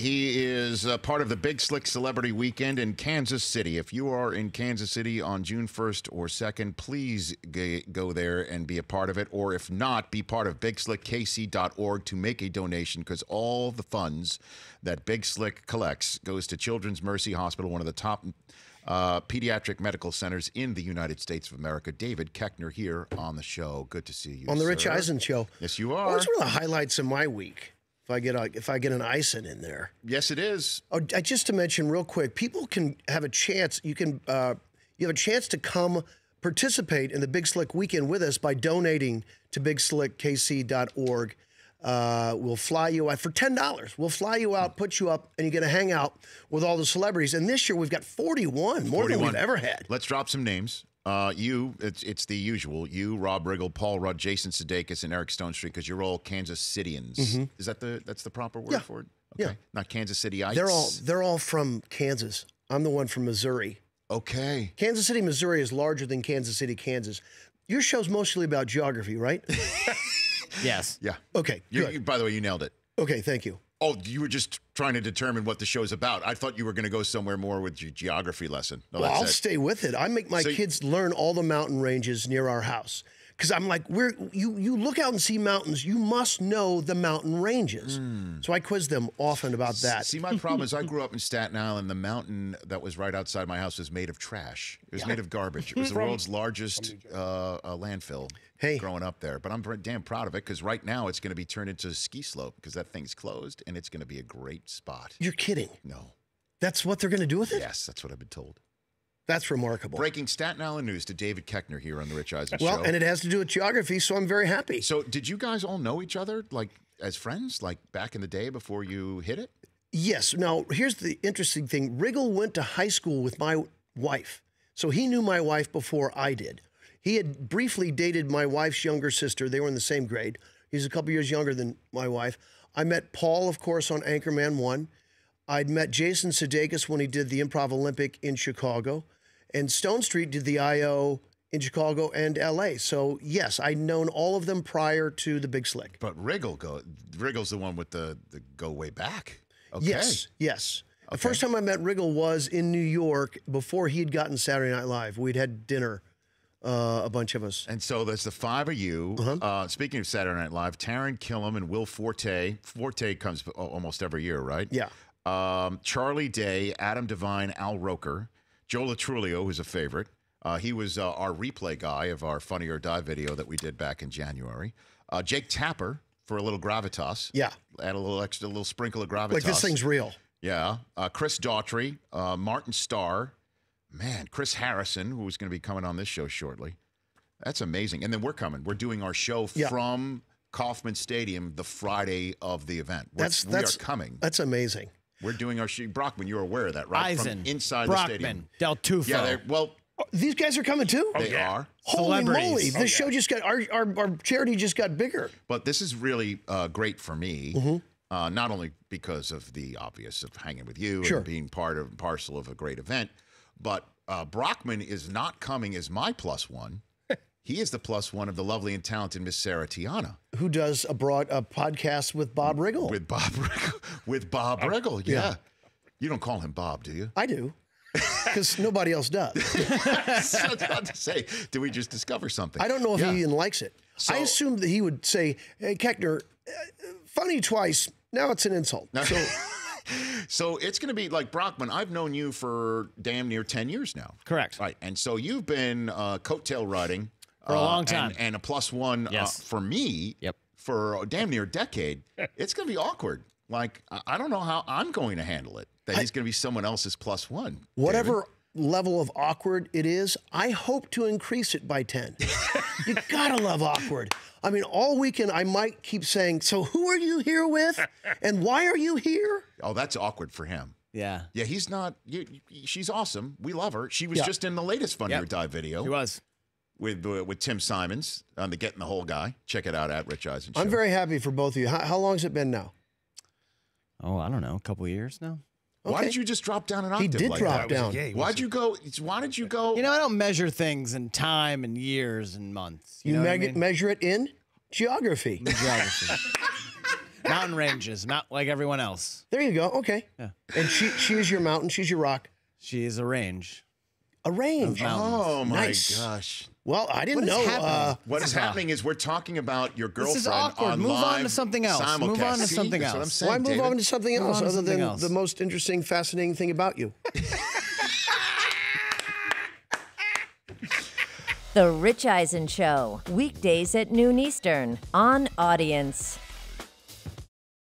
He is part of the Big Slick Celebrity Weekend in Kansas City. If you are in Kansas City on June 1st or 2nd, please go there and be a part of it. Or if not, be part of BigSlickKC.org to make a donation, because all the funds that Big Slick collects goes to Children's Mercy Hospital, one of the top pediatric medical centers in the United States of America. David Koechner here on the show. Good to see you, on the sir. Rich Eisen Show. Yes, you are. What's one of the highlights of my week? If I get an Eisen in there. Yes, it is. Oh, just to mention real quick, people can have a chance. You have a chance to come participate in the Big Slick Weekend with us by donating to BigSlickKC.org. We'll fly you out for $10. We'll fly you out, put you up, and you get to hang out with all the celebrities. And this year we've got 41, more than we've ever had. Let's drop some names. It's the usual. You, Rob Riggle, Paul Rudd, Jason Sudeikis, and Eric Stonestreet, because you're all Kansas Cityans. Mm-hmm. Is that's the proper word for it? Okay. Yeah. Not Kansas Cityites. They're all from Kansas. I'm the one from Missouri. Okay. Kansas City, Missouri is larger than Kansas City, Kansas. Your show's mostly about geography, right? Yes. Yeah. Okay, good. By the way, you nailed it. Okay, thank you. Oh, you were just trying to determine what the show's about. I thought you were going to go somewhere more with your geography lesson. No, Well, I'll stay with it. I make my kids learn all the mountain ranges near our house. Because I'm like, you look out and see mountains, you must know the mountain ranges. So I quiz them often about that. See, my problem is I grew up in Staten Island. The mountain that was right outside my house was made of trash. It was made of garbage. It was the world's largest landfill growing up there. But I'm damn proud of it, because right now it's going to be turned into a ski slope, because that thing's closed, and it's going to be a great spot. You're kidding. No. That's what they're going to do with it? Yes, that's what I've been told. That's remarkable. Breaking Staten Island news to David Koechner here on the Rich Eisen Show. Well, and it has to do with geography, so I'm very happy. So did you guys all know each other, like, as friends, like back in the day before you hit it? Yes. Now, here's the interesting thing. Riggle went to high school with my wife, so he knew my wife before I did. He had briefly dated my wife's younger sister. They were in the same grade. He's a couple years younger than my wife. I met Paul, of course, on Anchorman 1. I'd met Jason Sudeikis when he did the Improv Olympic in Chicago. And Stonestreet did the I.O. in Chicago and L.A. So, yes, I'd known all of them prior to the Big Slick. But Riggle's the one with the go way back. Okay. Yes. Okay. The first time I met Riggle was in New York before he'd gotten Saturday Night Live. We'd had dinner, a bunch of us. And so there's the five of you. Speaking of Saturday Night Live, Taran Killam and Will Forte. Forte comes almost every year, right? Yeah. Charlie Day, Adam Devine, Al Roker. Joe Latrulio, who's a favorite. He was our replay guy of our Funny or Die video that we did back in January. Jake Tapper for a little gravitas. Yeah. Add a little sprinkle of gravitas. Like this thing's real. Yeah. Chris Daughtry, Martin Starr. Man, Chris Harrison, who's going to be coming on this show shortly. That's amazing. And then we're coming. We're doing our show from Kauffman Stadium the Friday of the event. We are coming. That's amazing. We're doing our show. Brockman, you're aware of that, right? Eisen, from inside Brockman, the stadium. Del Tufo. Yeah, these guys are coming too? They are. Holy moly. This show just got, our charity just got bigger. But this is really great for me, not only because of the obvious of hanging with you and being part and parcel of a great event, but Brockman is not coming as my +1. He is the +1 of the lovely and talented Miss Sarah Tiana, who does a podcast with Bob Riggle. With Bob Riggle, yeah. You don't call him Bob, do you? I do, because nobody else does. So I was about to say, did we just discover something? I don't know if he even likes it. I assumed that he would say, "Hey, Koechner, funny twice. Now it's an insult." So it's going to be like, Brockman, I've known you for damn near 10 years now. Correct. Right. And so you've been coattail riding. For a long time. And a +1 for me for damn near a decade. It's going to be awkward. Like, I don't know how I'm going to handle it, that he's going to be someone else's +1. Whatever level of awkward it is, I hope to increase it by 10. You got to love awkward. I mean, all weekend I might keep saying, so who are you here with? And why are you here? Oh, that's awkward for him. Yeah. Yeah, he's not. She's awesome. We love her. She was just in the latest Funny or Die video. She was. With Tim Simons on the Getting the Whole Guy. Check it out at Rich Eisen Show. I'm very happy for both of you. How long has it been now? Oh, I don't know. A couple years now. Okay. Why did you just drop down an octave? He did drop down. Why did you go? You know, I don't measure things in time and years and months. You measure it in geography. Geography. Mountain ranges, not like everyone else. There you go. Okay. Yeah. And she is your mountain. She's your rock. She is a range. A range. Oh my Nice. gosh. Well, I didn't What is know. happening? What is happening is we're talking about your girlfriend This is awkward. on Move on live to something else. simulcast. Move on to See? something That's what I'm else. saying, Why move David. on to something Move else on to other something than else. the most interesting, fascinating thing about you? The Rich Eisen Show, weekdays at noon Eastern on Audience.